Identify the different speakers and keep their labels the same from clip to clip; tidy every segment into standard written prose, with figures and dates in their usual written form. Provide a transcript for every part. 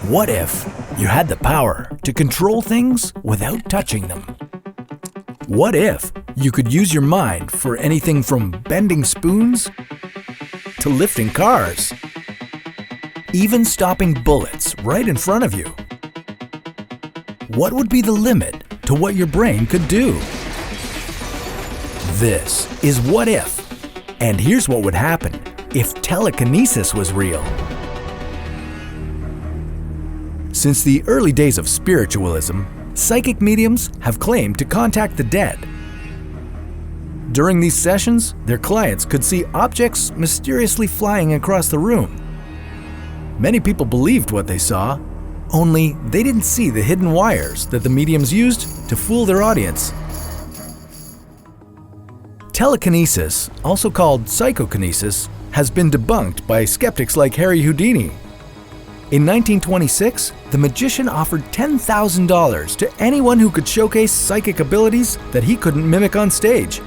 Speaker 1: What if you had the power to control things without touching them? What if you could use your mind for anything from bending spoons to lifting cars, even stopping bullets right in front of you? What would be the limit to what your brain could do? This is What If, and here's what would happen if telekinesis was real. Since the early days of spiritualism, psychic mediums have claimed to contact the dead. During these sessions, their clients could see objects mysteriously flying across the room. Many people believed what they saw, only they didn't see the hidden wires that the mediums used to fool their audience. Telekinesis, also called psychokinesis, has been debunked by skeptics like Harry Houdini. In 1926, the magician offered $10,000 to anyone who could showcase psychic abilities that he couldn't mimic on stage.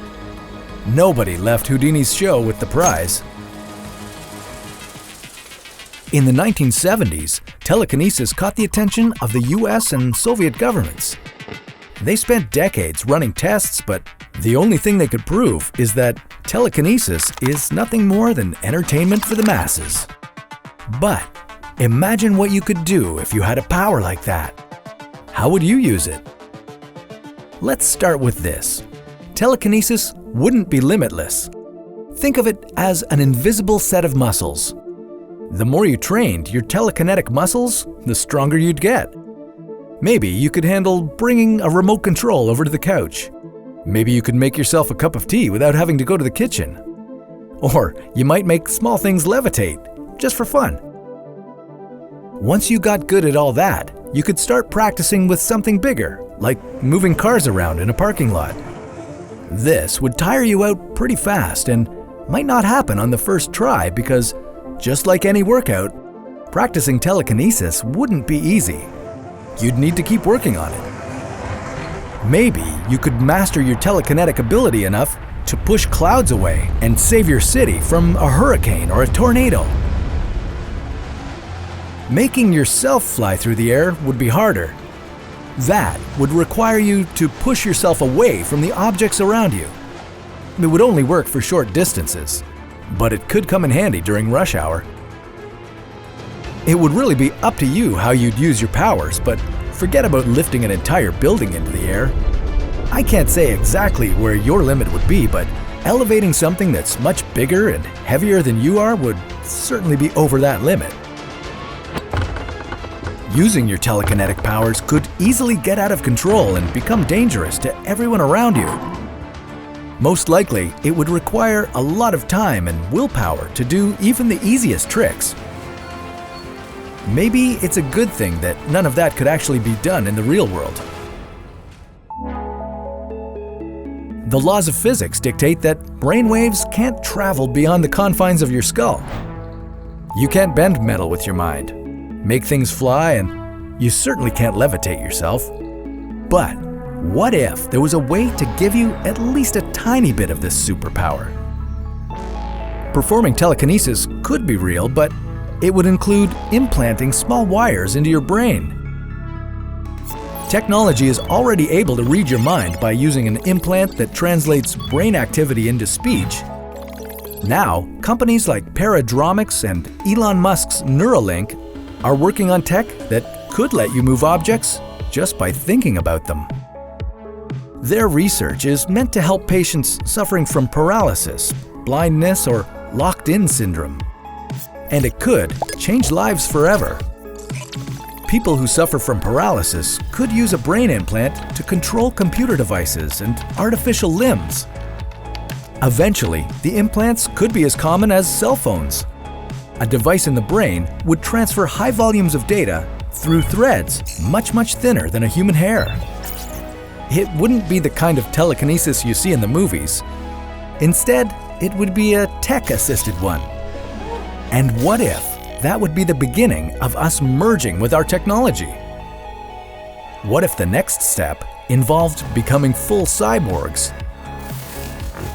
Speaker 1: Nobody left Houdini's show with the prize. In the 1970s, telekinesis caught the attention of the US and Soviet governments. They spent decades running tests, but the only thing they could prove is that telekinesis is nothing more than entertainment for the masses. But imagine what you could do if you had a power like that. How would you use it? Let's start with this. Telekinesis wouldn't be limitless. Think of it as an invisible set of muscles. The more you trained your telekinetic muscles, the stronger you'd get. Maybe you could handle bringing a remote control over to the couch. Maybe you could make yourself a cup of tea without having to go to the kitchen. Or you might make small things levitate, just for fun. Once you got good at all that, you could start practicing with something bigger, like moving cars around in a parking lot. This would tire you out pretty fast and might not happen on the first try because, just like any workout, practicing telekinesis wouldn't be easy. You'd need to keep working on it. Maybe you could master your telekinetic ability enough to push clouds away and save your city from a hurricane or a tornado. Making yourself fly through the air would be harder. That would require you to push yourself away from the objects around you. It would only work for short distances, but it could come in handy during rush hour. It would really be up to you how you'd use your powers, but forget about lifting an entire building into the air. I can't say exactly where your limit would be, but elevating something that's much bigger and heavier than you are would certainly be over that limit. Using your telekinetic powers could easily get out of control and become dangerous to everyone around you. Most likely, it would require a lot of time and willpower to do even the easiest tricks. Maybe it's a good thing that none of that could actually be done in the real world. The laws of physics dictate that brainwaves can't travel beyond the confines of your skull. You can't bend metal with your mind, make things fly, and you certainly can't levitate yourself. But what if there was a way to give you at least a tiny bit of this superpower? Performing telekinesis could be real, but it would include implanting small wires into your brain. Technology is already able to read your mind by using an implant that translates brain activity into speech. Now, companies like Paradromics and Elon Musk's Neuralink are working on tech that could let you move objects just by thinking about them. Their research is meant to help patients suffering from paralysis, blindness, or locked-in syndrome. And it could change lives forever. People who suffer from paralysis could use a brain implant to control computer devices and artificial limbs. Eventually, the implants could be as common as cell phones. A device in the brain would transfer high volumes of data through threads much thinner than a human hair. It wouldn't be the kind of telekinesis you see in the movies. Instead, it would be a tech-assisted one. And what if that would be the beginning of us merging with our technology? What if the next step involved becoming full cyborgs?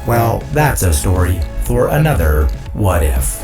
Speaker 1: Well, that's a story for another What If.